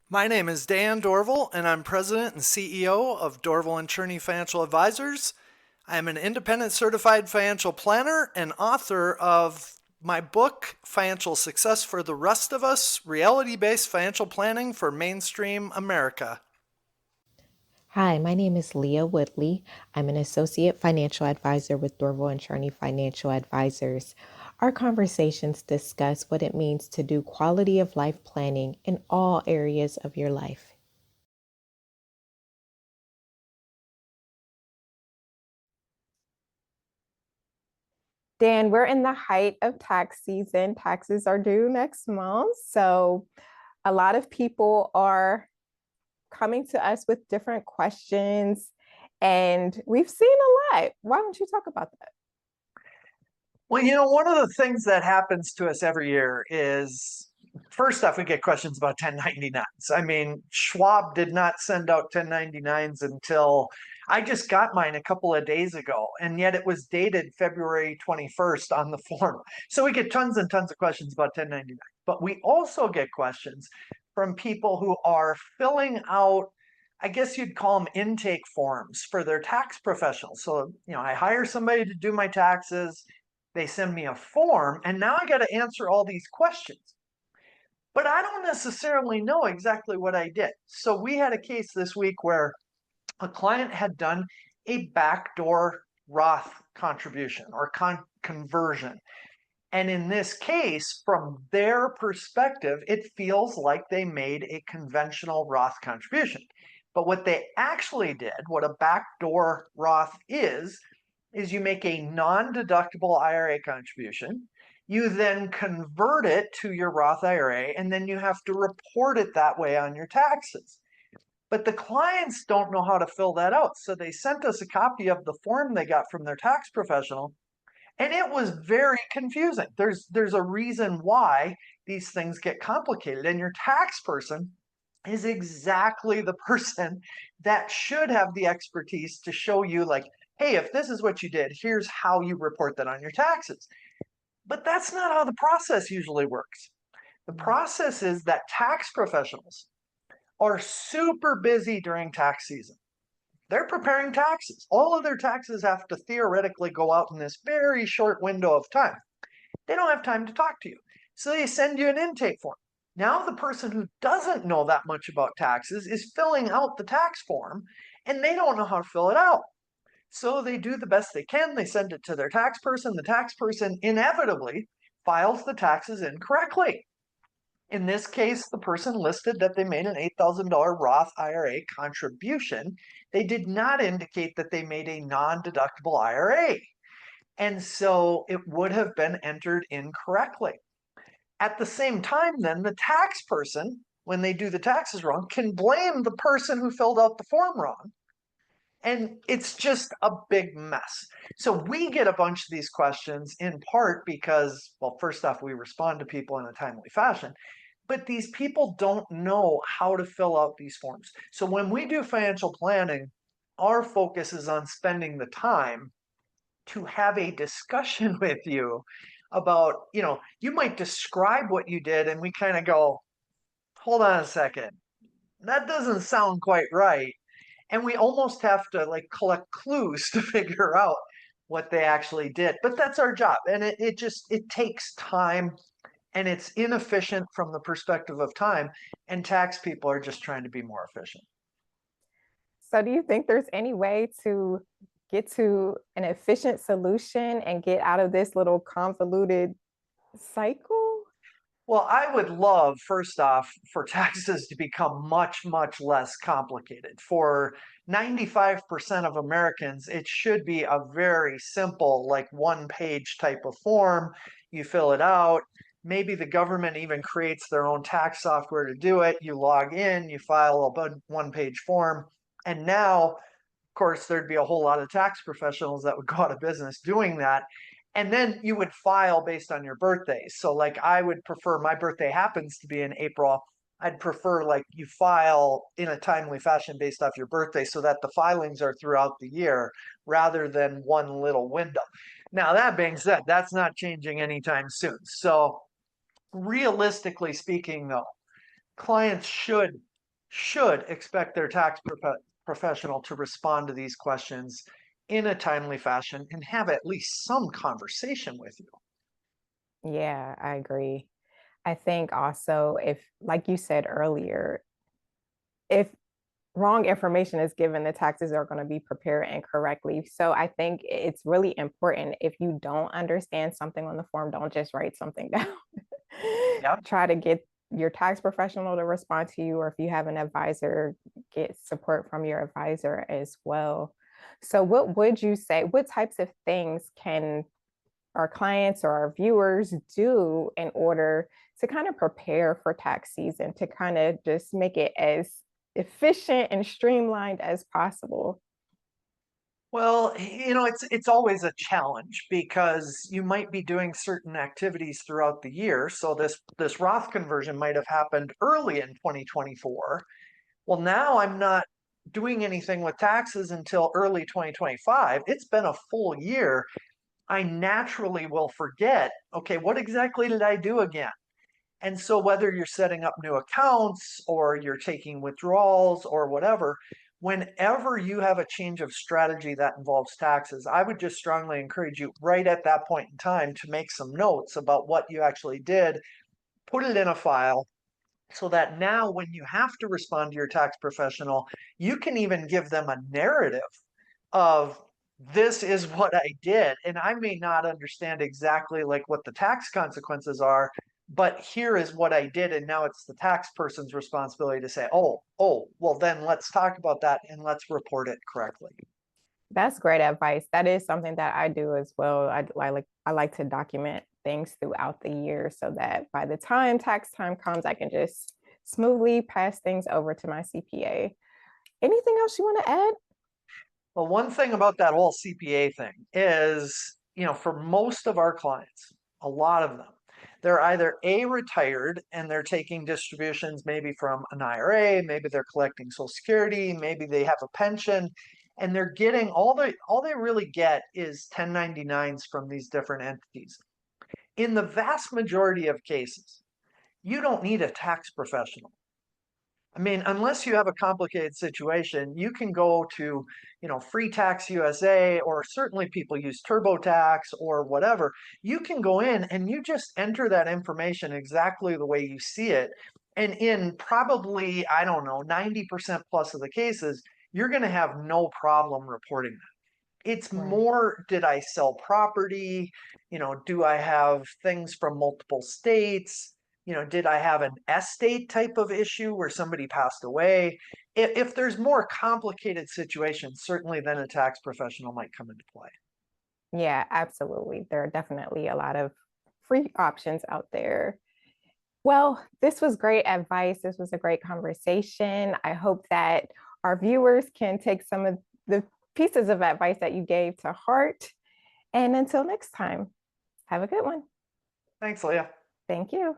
My name is Dan Dorval, and I'm President and CEO of Dorval and Cherney Financial Advisors. I am an independent certified financial planner and author of my book, Financial Success for the Rest of Us, Reality-Based Financial Planning for Mainstream America. Hi, my name is Leah Woodley. I'm an associate financial advisor with Dorval and Cherney Financial Advisors. Our conversations discuss what it means to do quality of life planning in all areas of your life. Dan, we're in the height of tax season. Taxes are due next month. So a lot of people are coming to us with different questions, and we've seen a lot. Why don't you talk about that? Well, one of the things that happens to us every year is first off, we get questions about 1099s. I mean, Schwab did not send out 1099s until I just got mine a couple of days ago, and yet it was dated February 21st on the form. So we get tons and tons of questions about 1099. But we also get questions from people who are filling out, I guess you'd call them intake forms for their tax professionals. So, I hire somebody to do my taxes, they send me a form, and now I got to answer all these questions. But I don't necessarily know exactly what I did. So we had a case this week where a client had done a backdoor Roth contribution or conversion. And in this case, from their perspective, it feels like they made a conventional Roth contribution. But what they actually did, what a backdoor Roth is you make a non-deductible IRA contribution. You then convert it to your Roth IRA, and then you have to report it that way on your taxes. But the clients don't know how to fill that out. So they sent us a copy of the form they got from their tax professional, and it was very confusing. There's a reason why these things get complicated, and your tax person is exactly the person that should have the expertise to show you, like, hey, if this is what you did, here's how you report that on your taxes. But that's not how the process usually works. The process is that tax professionals are super busy during tax season. They're preparing taxes. All of their taxes have to theoretically go out in this very short window of time. They don't have time to talk to you. So they send you an intake form. Now the person who doesn't know that much about taxes is filling out the tax form, and they don't know how to fill it out. So they do the best they can. They send it to their tax person. The tax person inevitably files the taxes incorrectly. In this case, the person listed that they made an $8,000 Roth IRA contribution. They did not indicate that they made a non-deductible IRA. And so it would have been entered incorrectly. At the same time, then, the tax person, when they do the taxes wrong, can blame the person who filled out the form wrong. And it's just a big mess. So we get a bunch of these questions in part because, well, first off, we respond to people in a timely fashion, but these people don't know how to fill out these forms. So when we do financial planning, our focus is on spending the time to have a discussion with you about, you might describe what you did, and we kind of go, hold on a second, that doesn't sound quite right. And we almost have to like collect clues to figure out what they actually did. But that's our job. And it takes time, and it's inefficient from the perspective of time. And tax people are just trying to be more efficient. So, do you think there's any way to get to an efficient solution and get out of this little convoluted cycle? Well, I would love, first off, for taxes to become much, much less complicated. For 95% of Americans, it should be a very simple, like one page type of form. You fill it out. Maybe the government even creates their own tax software to do it. You log in, you file a one page form. And now, of course, there'd be a whole lot of tax professionals that would go out of business doing that. And then you would file based on your birthdays. So, like, I would prefer, my birthday happens to be in April. I'd prefer like you file in a timely fashion based off your birthday so that the filings are throughout the year rather than one little window. Now, that being said, that's not changing anytime soon. So, realistically speaking, though, clients should should expect their tax professional to respond to these questions in a timely fashion and have at least some conversation with you. Yeah, I agree. I think also if, like you said earlier, if wrong information is given, the taxes are going to be prepared incorrectly. So I think it's really important if you don't understand something on the form, don't just write something down. Yep. Try to get your tax professional to respond to you, or if you have an advisor, get support from your advisor as well. So what would you say, what types of things can our clients or our viewers do in order to kind of prepare for tax season, to kind of just make it as efficient and streamlined as possible? Well, it's always a challenge because you might be doing certain activities throughout the year. So this Roth conversion might have happened early in 2024. Well, now I'm not doing anything with taxes until early 2025. It's been a full year. I naturally will forget, okay, what exactly did I do again? And so, whether you're setting up new accounts or you're taking withdrawals or whatever, whenever you have a change of strategy that involves taxes, I would just strongly encourage you right at that point in time to make some notes about what you actually did, put it in a file, so that now when you have to respond to your tax professional, you can even give them a narrative of this is what I did. And I may not understand exactly like what the tax consequences are, but here is what I did. And now it's the tax person's responsibility to say, well, then let's talk about that and let's report it correctly. That's great advice. That is something that I do as well. I like to document things throughout the year so that by the time tax time comes, I can just smoothly pass things over to my CPA. Anything else you want to add? Well, one thing about that whole CPA thing is, for most of our clients, a lot of them, they're either retired and they're taking distributions maybe from an IRA, maybe they're collecting Social Security, maybe they have a pension, and they're getting all they really get is 1099s from these different entities. In the vast majority of cases, you don't need a tax professional. I mean, unless you have a complicated situation, you can go to, Free Tax USA, or certainly people use TurboTax or whatever. You can go in and you just enter that information exactly the way you see it. And in probably, I don't know, 90% plus of the cases, you're going to have no problem reporting that. It's Right. more, did I sell property? Do I have things from multiple states? Did I have an estate type of issue where somebody passed away? If there's more complicated situations, certainly then a tax professional might come into play. Yeah, absolutely. There are definitely a lot of free options out there. Well, this was great advice. This was a great conversation. I hope that our viewers can take some of the pieces of advice that you gave to heart. And until next time, have a good one. Thanks, Leah. Thank you.